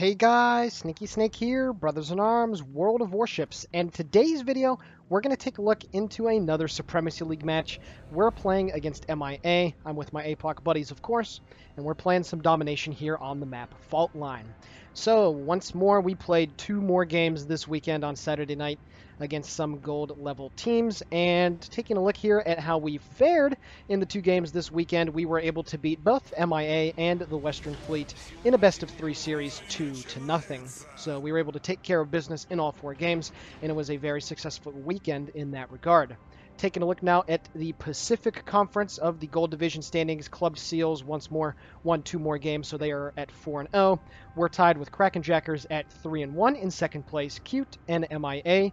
Hey guys, Sneaky Snake here, Brothers in Arms, World of Warships, and today's video we're going to take a look into another Supremacy League match. We're playing against MIA. I'm with my APOC buddies, of course, and we're playing some domination here on the map Fault Line. So, once more, we played 2 more games this weekend on Saturday night against some gold level teams, and taking a look here at how we fared in the 2 games this weekend, we were able to beat both MIA and the Western Fleet in a best of 3 series 2-0. So we were able to take care of business in all 4 games, and it was a very successful weekend in that regard. Taking a look now at the Pacific Conference of the Gold Division standings, Clubbed Seals once more won 2 more games, so they are at 4-0. We're tied with Kraken Jackers at 3-1 in second place. Cute and MIA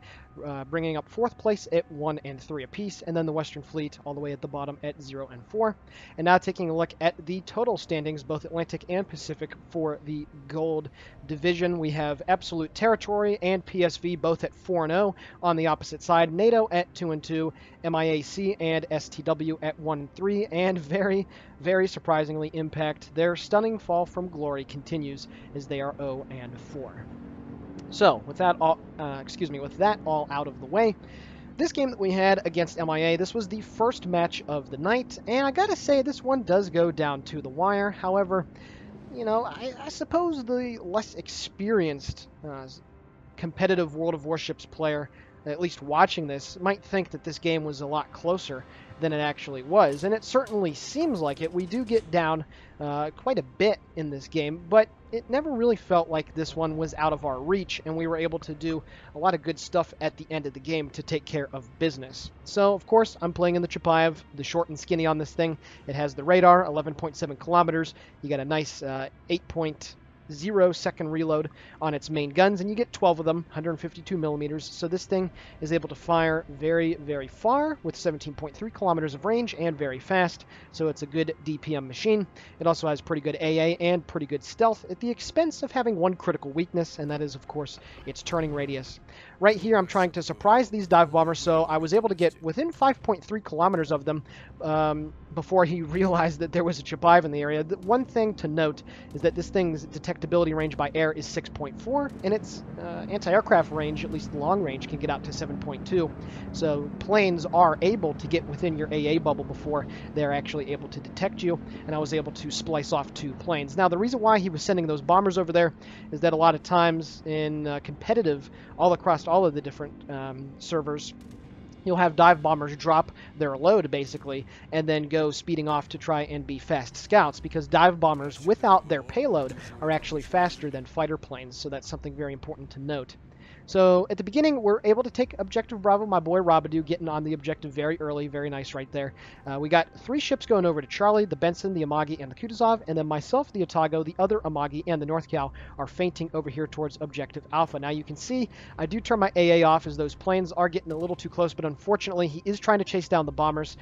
bringing up 4th place at 1-3 apiece, and then the Western Fleet all the way at the bottom at 0-4. And now taking a look at the total standings, both Atlantic and Pacific for the Gold Division, we have Absolute Territory and PSV both at 4-0 on the opposite side. NATO at 2-2, MIAC and STW at 1-3, and very surprisingly, Impact, their stunning fall from glory continues as they are 0-4. So, with that all out of the way, this game that we had against MIA, this was the first match of the night, and I gotta say, this one does go down to the wire. However, you know, I suppose the less experienced competitive World of Warships player, at least watching this, might think that this game was a lot closer than it actually was, and it certainly seems like it. We do get down quite a bit in this game, but it never really felt like this one was out of our reach, and we were able to do a lot of good stuff at the end of the game to take care of business. So, of course, I'm playing in the Chapayev, the short and skinny on this thing. It has the radar, 11.7 kilometers. You got a nice 8.0-second reload on its main guns, and you get 12 of them, 152 millimeters. So this thing is able to fire very far with 17.3 kilometers of range and very fast. So it's a good DPM machine. It also has pretty good AA and pretty good stealth at the expense of having one critical weakness, and that is, of course, its turning radius. Right here, I'm trying to surprise these dive bombers, so I was able to get within 5.3 kilometers of them before he realized that there was a Chapayev in the area. The one thing to note is that this thing's detectability range by air is 6.4, and its anti-aircraft range, at least long range, can get out to 7.2. So planes are able to get within your AA bubble before they're actually able to detect you, and I was able to splice off 2 planes. Now, the reason why he was sending those bombers over there is that a lot of times in competitive, all across all of the different servers, you'll have dive bombers drop their load, basically, and then go speeding off to try and be fast scouts, because dive bombers without their payload are actually faster than fighter planes, so that's something very important to note. So at the beginning, we're able to take Objective Bravo, my boy Rabadoo getting on the objective very early, very nice right there. We got 3 ships going over to Charlie, the Benson, the Amagi, and the Kutuzov, and then myself, the Otago, the other Amagi, and the North Cal are feinting over here towards Objective Alpha. Now you can see I do turn my AA off as those planes are getting a little too close, but unfortunately he is trying to chase down the bombers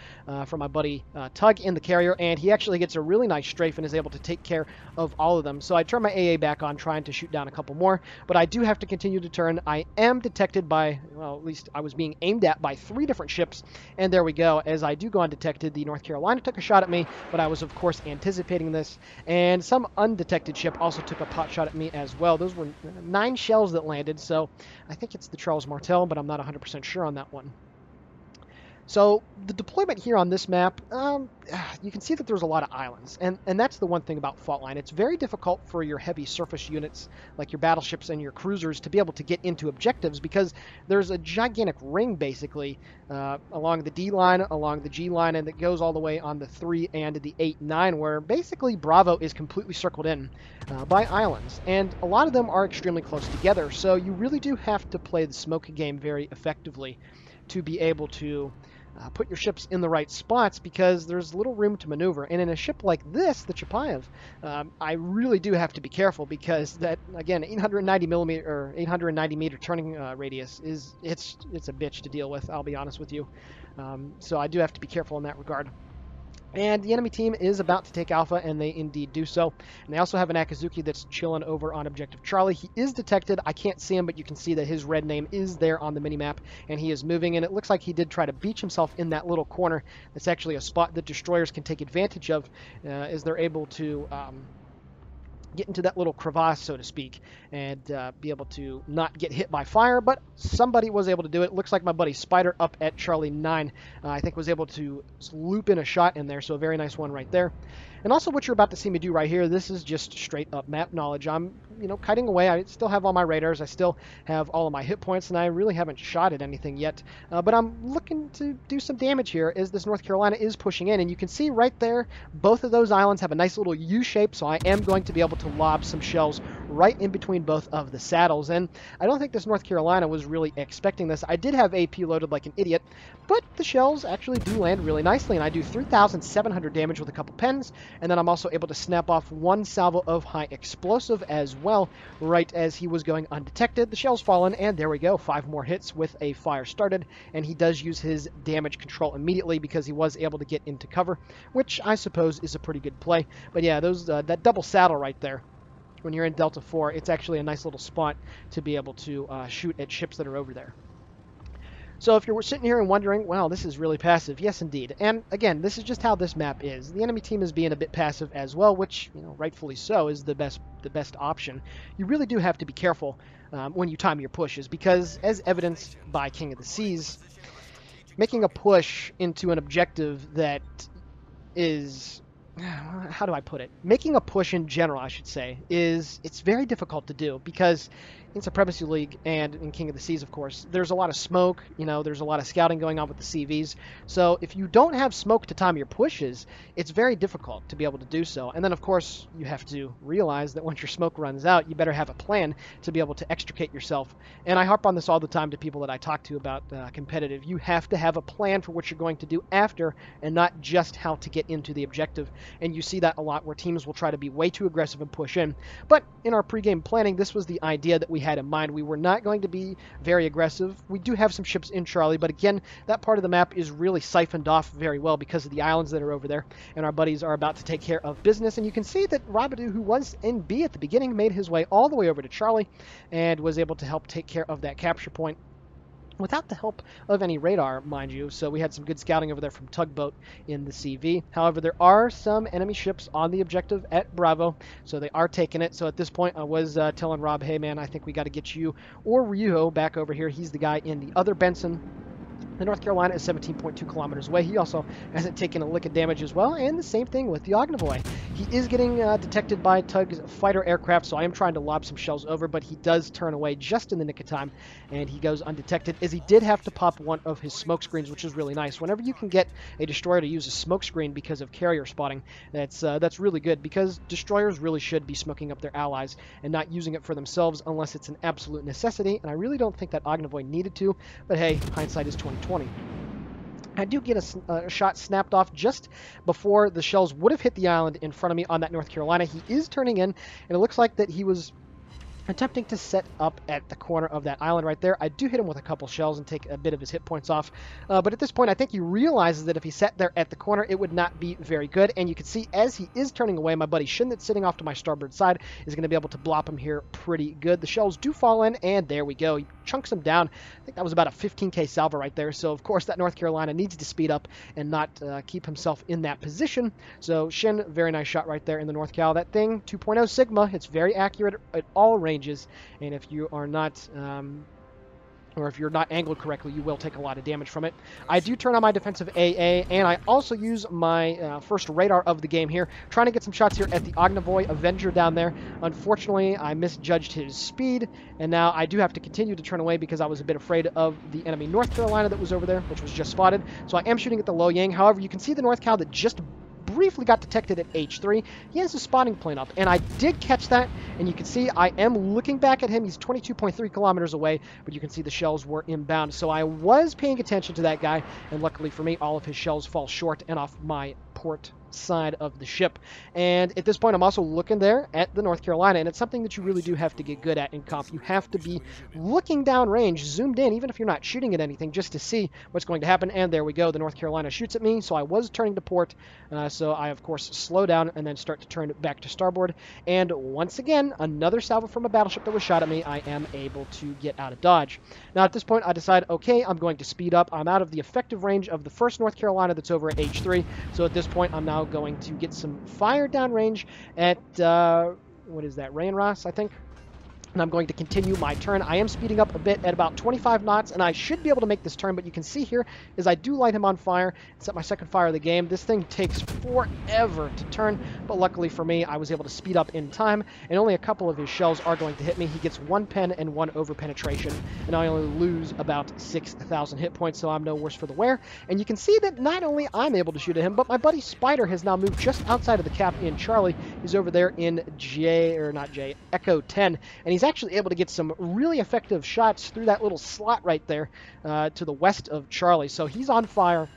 from my buddy Tug in the carrier, and he actually gets a really nice strafe and is able to take care of all of them. So I turn my AA back on, trying to shoot down a couple more, but I do have to continue to turn. I am detected by, well, at least I was being aimed at by 3 different ships, and there we go. As I do go undetected, the North Carolina took a shot at me, but I was, of course, anticipating this, and some undetected ship also took a pot shot at me as well. Those were 9 shells that landed, so I think it's the Charles Martel, but I'm not 100% sure on that one. So the deployment here on this map, you can see that there's a lot of islands, and that's the one thing about Fault Line. It's very difficult for your heavy surface units, like your battleships and your cruisers, to be able to get into objectives, because there's a gigantic ring, basically, along the D line, along the G line, and it goes all the way on the 3 and the 8-9, where basically Bravo is completely circled in by islands, and a lot of them are extremely close together, so you really do have to play the smoke game very effectively to be able to put your ships in the right spots, because there's little room to maneuver. And in a ship like this, the Chapayev, I really do have to be careful, because that, again, 890 meter turning radius it's a bitch to deal with, I'll be honest with you. So I do have to be careful in that regard. And the enemy team is about to take Alpha, and they indeed do so. And they also have an Akazuki that's chilling over on Objective Charlie. He is detected. I can't see him, but you can see that his red name is there on the minimap, and he is moving. And it looks like he did try to beach himself in that little corner. That's actually a spot that destroyers can take advantage of as they're able to get into that little crevasse, so to speak, and be able to not get hit by fire, but somebody was able to do it. Looks like my buddy Spider up at Charlie 9, I think was able to loop in a shot in there, so a very nice one right there. And also what you're about to see me do right here, this is just straight up map knowledge. I'm, kiting away. I still have all my radars. I still have all of my hit points, and I really haven't shot at anything yet. But I'm looking to do some damage here as this North Carolina is pushing in. And you can see right there, both of those islands have a nice little U shape, so I am going to be able to lob some shells right in between both of the saddles. And I don't think this North Carolina was really expecting this. I did have AP loaded like an idiot, but the shells actually do land really nicely, and I do 3,700 damage with a couple pens, and then I'm also able to snap off one salvo of high explosive as well, right as he was going undetected. The shell's fallen, and there we go, 5 more hits with a fire started, and he does use his damage control immediately because he was able to get into cover, which I suppose is a pretty good play. But yeah, those that double saddle right there, when you're in Delta 4, it's actually a nice little spot to be able to shoot at ships that are over there. So if you're sitting here and wondering, wow, this is really passive, yes indeed. And again, this is just how this map is. The enemy team is being a bit passive as well, which, rightfully so, is the best option. You really do have to be careful when you time your pushes, because as evidenced by King of the Seas, making a push into an objective that is, how do I put it? Making a push in general, I should say, it's very difficult to do, because in Supremacy League and in King of the Seas, of course, there's a lot of smoke, there's a lot of scouting going on with the CVs. So if you don't have smoke to time your pushes, it's very difficult to be able to do so. And then, of course, you have to realize that once your smoke runs out, you better have a plan to be able to extricate yourself. And I harp on this all the time to people that I talk to about competitive. You have to have a plan for what you're going to do after, and not just how to get into the objective. And you see that a lot where teams will try to be way too aggressive and push in. But in our pregame planning, this was the idea that we had in mind. We were not going to be very aggressive. We do have some ships in Charlie, but again, that part of the map is really siphoned off very well because of the islands that are over there, and our buddies are about to take care of business. And you can see that Rabadoo, who was in B at the beginning, made his way all the way over to Charlie and was able to help take care of that capture point without the help of any radar, mind you. So we had some good scouting over there from Tugboat in the CV. However, there are some enemy ships on the objective at Bravo, so they are taking it. So at this point, I was telling Rob, hey man, I think we got to get you or Ryuho back over here. He's the guy in the other Benson. The North Carolina is 17.2 kilometers away. He also hasn't taken a lick of damage as well, and the same thing with the Ognavoy. He is getting detected by Tug's fighter aircraft, so I am trying to lob some shells over, but he does turn away just in the nick of time, and he goes undetected, as he did have to pop one of his smoke screens, which is really nice. Whenever you can get a destroyer to use a smoke screen because of carrier spotting, that's really good, because destroyers really should be smoking up their allies and not using it for themselves unless it's an absolute necessity, and I really don't think that Ognavoy needed to, but hey, hindsight is 20/20. I do get a shot snapped off just before the shells would have hit the island in front of me on that North Carolina. He is turning in, and it looks like that he was attempting to set up at the corner of that island right there. I do hit him with a couple shells and take a bit of his hit points off. But at this point, I think he realizes that if he sat there at the corner, it would not be very good. And you can see as he is turning away, my buddy Shin that's sitting off to my starboard side is going to be able to blop him here pretty good. The shells do fall in, and there we go. He chunks him down. I think that was about a 15k salvo right there. So, of course, that North Carolina needs to speed up and not keep himself in that position. So, Shin, very nice shot right there in the North Cal. That thing, 2.0 Sigma, it's very accurate at all ranges. And if you are not, or if you're not angled correctly, you will take a lot of damage from it. I do turn on my defensive AA, and I also use my first radar of the game here, trying to get some shots here at the Ognavoy Avenger down there. Unfortunately, I misjudged his speed, and now I do have to continue to turn away because I was a bit afraid of the enemy North Carolina that was over there, which was just spotted. So I am shooting at the Lo Yang. However, you can see the North Cal that just briefly got detected at H3. He has a spotting plane up, and I did catch that, and you can see I am looking back at him. He's 22.3 kilometers away, but you can see the shells were inbound. So I was paying attention to that guy, and luckily for me, all of his shells fall short and off my port side of the ship. And at this point, I'm also looking there at the North Carolina, and it's something that you really do have to get good at in comp. You have to be looking down range, zoomed in, even if you're not shooting at anything, just to see what's going to happen. And there we go. The North Carolina shoots at me, so I was turning to port. So I, of course, slow down and then start to turn back to starboard. And once again, another salvo from a battleship that was shot at me. I am able to get out of dodge. Now, at this point, I decide, okay, I'm going to speed up. I'm out of the effective range of the first North Carolina that's over at H3. So at this point, I'm now going to get some fire downrange at what is that, Ray and Ross, I think. And I'm going to continue my turn. I am speeding up a bit at about 25 knots, and I should be able to make this turn, but you can see here is I do light him on fire. Set my second fire of the game. This thing takes forever to turn, but luckily for me, I was able to speed up in time, and only a couple of his shells are going to hit me. He gets 1 pen and 1 over penetration, and I only lose about 6,000 hit points, so I'm no worse for the wear. And you can see that not only I'm able to shoot at him, but my buddy Spider has now moved just outside of the cap in Charlie. He's over there in Echo 10, and he's actually able to get some really effective shots through that little slot right there to the west of Charlie. So he's on fire,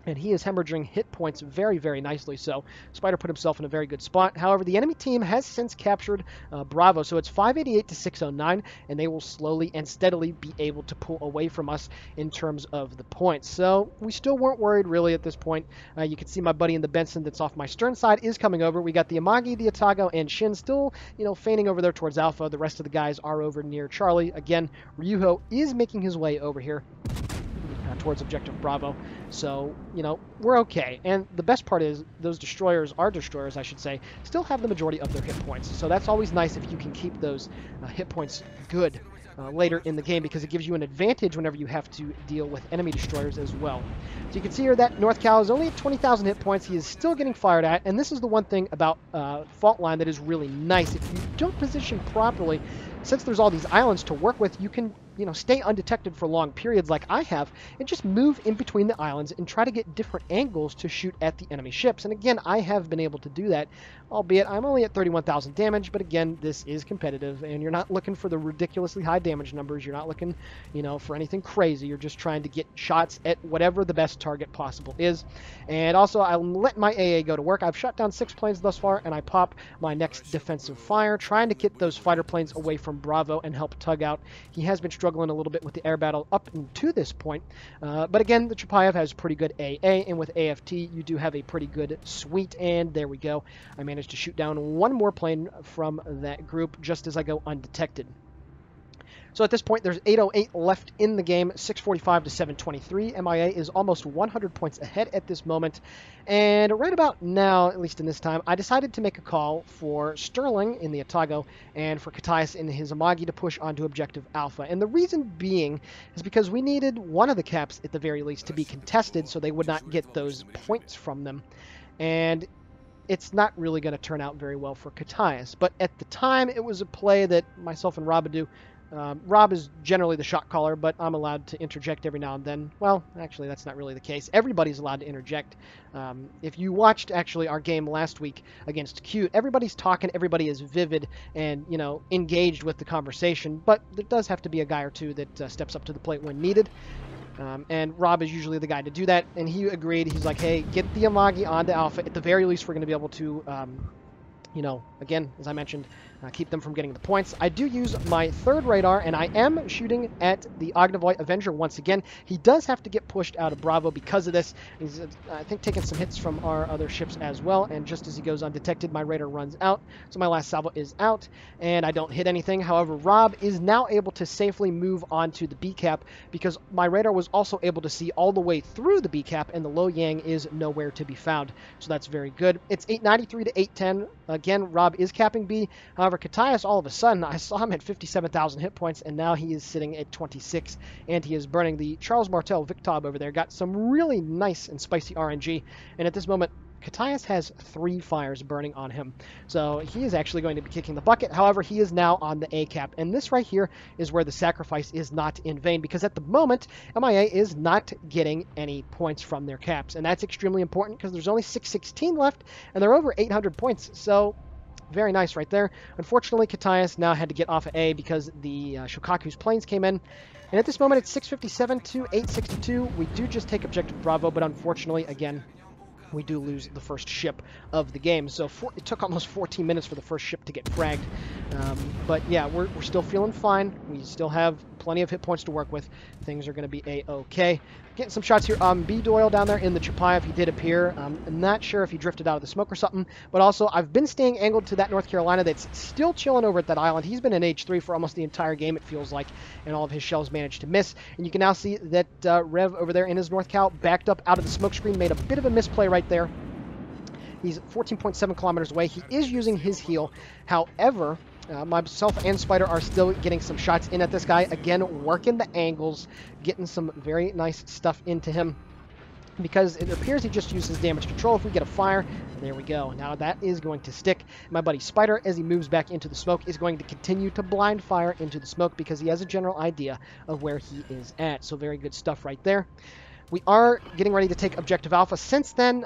and he is hemorrhaging hit points very, very nicely. So Spider put himself in a very good spot. However, the enemy team has since captured Bravo, so it's 588 to 609, and they will slowly and steadily be able to pull away from us in terms of the points. So we still weren't worried really at this point. You can see my buddy in the Benson that's off my stern side is coming over. We got the Amagi, the Atago, and Shin still, feigning over there towards Alpha. The rest of the guys are over near Charlie. Again, Ryuho is making his way over here towards objective Bravo. So, we're okay. And the best part is those destroyers, our destroyers, I should say, still have the majority of their hit points. So that's always nice if you can keep those hit points good later in the game, because it gives you an advantage whenever you have to deal with enemy destroyers as well. So you can see here that North Cal is only at 20,000 hit points. He is still getting fired at, and this is the one thing about Fault Line that is really nice. If you don't position properly, since there's all these islands to work with, you can stay undetected for long periods like I have, and just move in between the islands and try to get different angles to shoot at the enemy ships. And again, I have been able to do that, albeit I'm only at 31,000 damage, but again, this is competitive, and you're not looking for the ridiculously high damage numbers. You're not looking, for anything crazy. You're just trying to get shots at whatever the best target possible is. And also, I'll let my AA go to work. I've shot down 6 planes thus far, and I pop my next defensive fire, trying to get those fighter planes away from Bravo and help Tug out. He has been struggling a little bit with the air battle up to this point, but again, the Chapayev has pretty good AA, and with AFT you do have a pretty good suite. And there we go, I managed to shoot down 1 more plane from that group just as I go undetected. So at this point, there's 808 left in the game, 645 to 723. MIA is almost 100 points ahead at this moment. And right about now, at least in this time, I decided to make a call for Sterling in the Atago and for Katias in his Amagi to push onto Objective Alpha. And the reason being is because we needed one of the caps, at the very least, to be contested so they would not get those points from them. And it's not really going to turn out very well for Katias. But at the time, it was a play that myself and Rob would do. Rob is generally the shot caller, but I'm allowed to interject every now and then. Well, actually, that's not really the case. Everybody's allowed to interject. If you watched, actually, our game last week against Cute, everybody's talking, everybody is vivid and, engaged with the conversation, but there does have to be a guy or two that steps up to the plate when needed. And Rob is usually the guy to do that, and he agreed. He's like, hey, get the Amagi onto Alpha. At the very least, we're going to be able to again, as I mentioned, keep them from getting the points. I do use my 3rd radar, and I am shooting at the Ognavoy Avenger once again. He does have to get pushed out of Bravo because of this. He's, I think, taking some hits from our other ships as well, and just as he goes undetected, my radar runs out. So my last salvo is out, and I don't hit anything. However, Rob is now able to safely move on to the B cap because my radar was also able to see all the way through the B cap, and the Lo Yang is nowhere to be found. So that's very good. It's 893 to 810. Again, Rob is capping B. However, Katias, all of a sudden, I saw him at 57,000 hit points, and now he is sitting at 26, and he is burning. The Charles Martel Victob over there got some really nice and spicy RNG, and at this moment, Katias has 3 fires burning on him. So he is actually going to be kicking the bucket. However, he is now on the A cap, and this right here is where the sacrifice is not in vain, because at the moment, MIA is not getting any points from their caps, and that's extremely important because there's only 616 left, and they're over 800 points. So very nice right there. Unfortunately, Katias now had to get off of A because the Shokaku's planes came in. And at this moment, it's 657 to 862. We do just take Objective Bravo, but unfortunately, again, we do lose the first ship of the game. So it took almost 14 minutes for the first ship to get fragged. But yeah, we're still feeling fine. We still have plenty of hit points to work with. Things are going to be A-okay. Getting some shots here on B Doyle down there in the Chapayev. He did appear. I'm not sure if he drifted out of the smoke or something, but also I've been staying angled to that North Carolina that's still chilling over at that island. He's been in H3 for almost the entire game, it feels like, and all of his shells managed to miss. And you can now see that Rev over there in his North Cal backed up out of the smoke screen, made a bit of a misplay right there. He's 14.7 kilometers away. He is using his heal. However, myself and Spider are still getting some shots in at this guy. Again, working the angles, getting some very nice stuff into him, because it appears he just uses damage control. If we get a fire, there we go. Now that is going to stick. My buddy Spider, as he moves back into the smoke, is going to continue to blind fire into the smoke because he has a general idea of where he is at. So very good stuff right there. We are getting ready to take Objective Alpha. Since then,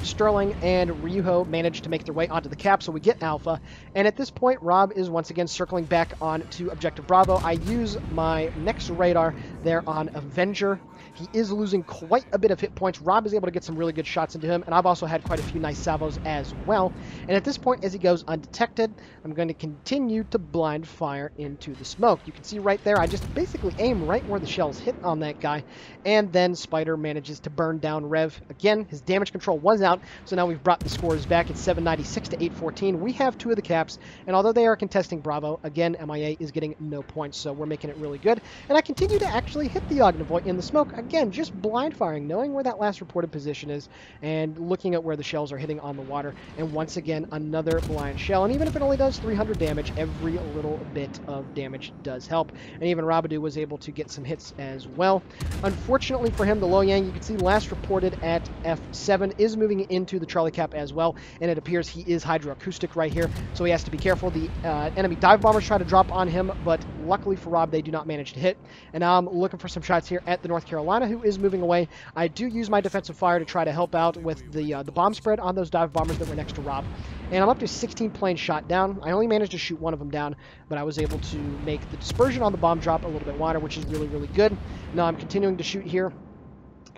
Sterling and Ryuho managed to make their way onto the cap, so we get Alpha. And at this point, Rob is once again circling back on to Objective Bravo. I use my next radar there on Avenger. He is losing quite a bit of hit points. Rob is able to get some really good shots into him, and I've also had quite a few nice salvos as well. And at this point, as he goes undetected, I'm going to continue to blind fire into the smoke. You can see right there, I just basically aim right where the shells hit on that guy, and then Spider manages to burn down Rev. Again, his damage control was out, so now we've brought the scores back. It's 796 to 814. We have 2 of the caps, and although they are contesting Bravo, again, MIA is getting no points, so we're making it really good. And I continue to actually hit the Ognivoy in the smoke. Again, just blind firing, knowing where that last reported position is, and looking at where the shells are hitting on the water. And once again, another blind shell. And even if it only does 300 damage, every little bit of damage does help. And even Rabadoo was able to get some hits as well. Unfortunately for him, the Lo Yang, you can see last reported at F7, is moving into the Charlie Cap as well. And it appears he is hydroacoustic right here, so he has to be careful. The enemy dive bombers try to drop on him, but luckily for Rob, they do not manage to hit. And now I'm looking for some shots here at the North Carolina, who is moving away. I do use my defensive fire to try to help out with the bomb spread on those dive bombers that were next to Rob. And I'm up to 16 planes shot down. I only managed to shoot one of them down, but I was able to make the dispersion on the bomb drop a little bit wider, which is really, really good. Now I'm continuing to shoot here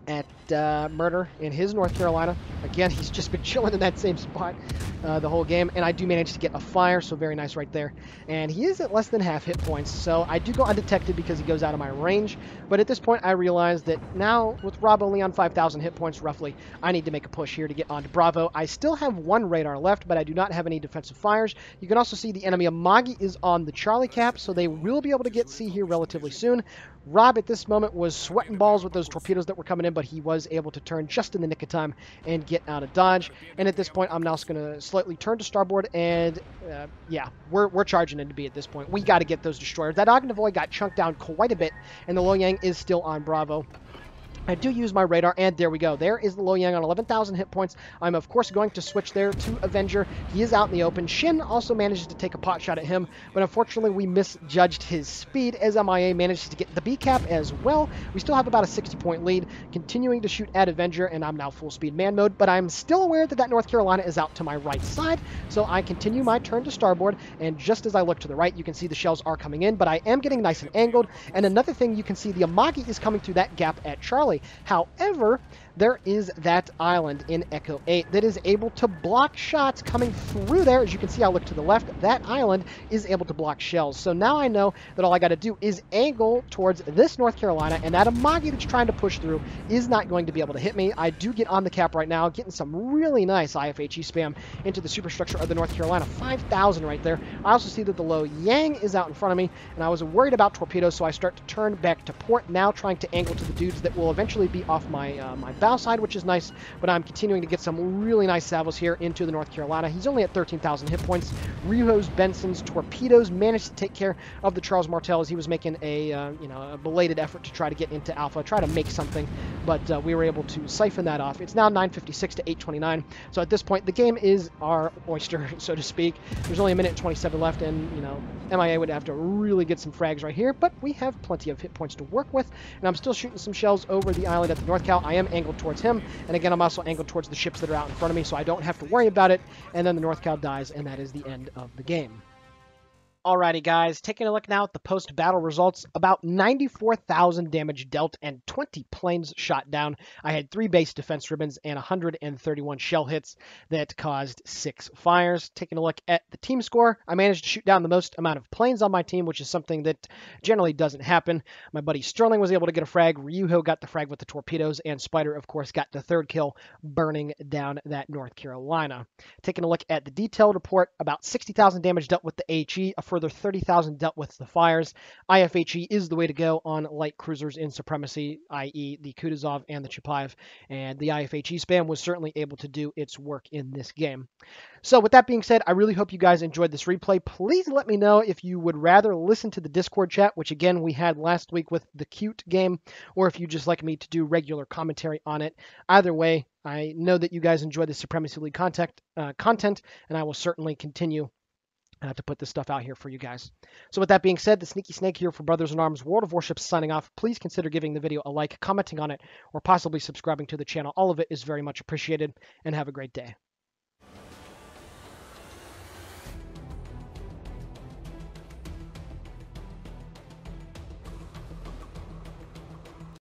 at Murder in his North Carolina. Again, he's just been chilling in that same spot the whole game, and I do manage to get a fire, so very nice right there. And he is at less than half hit points, so I do go undetected because he goes out of my range. But at this point, I realize that now, with Rob only on 5,000 hit points roughly, I need to make a push here to get onto Bravo. I still have 1 radar left, but I do not have any defensive fires. You can also see the enemy Amagi is on the Charlie Cap, so they will be able to get C here relatively soon. Rob at this moment was sweating balls with those torpedoes that were coming in, but he was able to turn just in the nick of time and get out of dodge. And at this point, I'm now just going to slightly turn to starboard, and yeah, we're charging into B at this point. We got to get those destroyers. That Ognivoy got chunked down quite a bit, and the Lo Yang is still on Bravo. I do use my radar, and there we go. There is the Lo Yang on 11,000 hit points. I'm, of course, going to switch there to Avenger. He is out in the open. Shin also manages to take a pot shot at him, but unfortunately, we misjudged his speed as MIA manages to get the B cap as well. We still have about a 60-point lead, continuing to shoot at Avenger, and I'm now full speed man mode, but I'm still aware that that North Carolina is out to my right side, so I continue my turn to starboard, and just as I look to the right, you can see the shells are coming in, but I am getting nice and angled, and another thing, you can see the Amagi is coming through that gap at Charlie. However, there is that island in Echo 8 that is able to block shots coming through there. As you can see, I look to the left, that island is able to block shells. So now I know that all I got to do is angle towards this North Carolina, and that Amagi that's trying to push through is not going to be able to hit me. I do get on the cap right now, getting some really nice IFHE spam into the superstructure of the North Carolina. 5,000 right there. I also see that the Lo Yang is out in front of me, and I was worried about torpedoes, so I start to turn back to port, now trying to angle to the dudes that will eventually be off my my bow side, which is nice, but I'm continuing to get some really nice salvos here into the North Carolina. He's only at 13,000 hit points. Ryuho's, Benson's torpedoes managed to take care of the Charles Martel as he was making a a belated effort to try to get into Alpha, try to make something, but we were able to siphon that off. It's now 956 to 829, so at this point the game is our oyster, so to speak. There's only a minute and 27 left, and MIA would have to really get some frags right here, but we have plenty of hit points to work with, and I'm still shooting some shells over the island at the North Cal. I am angled towards him, and again, I'm also angled towards the ships that are out in front of me, so I don't have to worry about it, and then the North Cal dies, and that is the end of the game. Alrighty guys, taking a look now at the post-battle results. About 94,000 damage dealt and 20 planes shot down. I had 3 base defense ribbons and 131 shell hits that caused 6 fires. Taking a look at the team score, I managed to shoot down the most amount of planes on my team, which is something that generally doesn't happen. My buddy Sterling was able to get a frag, Ryuho got the frag with the torpedoes, and Spider, of course, got the 3rd kill, burning down that North Carolina. Taking a look at the detailed report, about 60,000 damage dealt with the HE, a further 30,000 dealt with the fires. IFHE is the way to go on light cruisers in Supremacy, i.e. the Kutuzov and the Chapayev, and the IFHE spam was certainly able to do its work in this game. So with that being said, I really hope you guys enjoyed this replay. Please let me know if you would rather listen to the Discord chat, which again we had last week with the cute game, or if you just like me to do regular commentary on it. Either way, I know that you guys enjoy the Supremacy League content, and I will certainly continue to put this stuff out here for you guys. So with that being said, the Sneaky Snake here for Brothers in Arms World of Warships signing off. Please consider giving the video a like, commenting on it, or possibly subscribing to the channel. All of it is very much appreciated, and have a great day.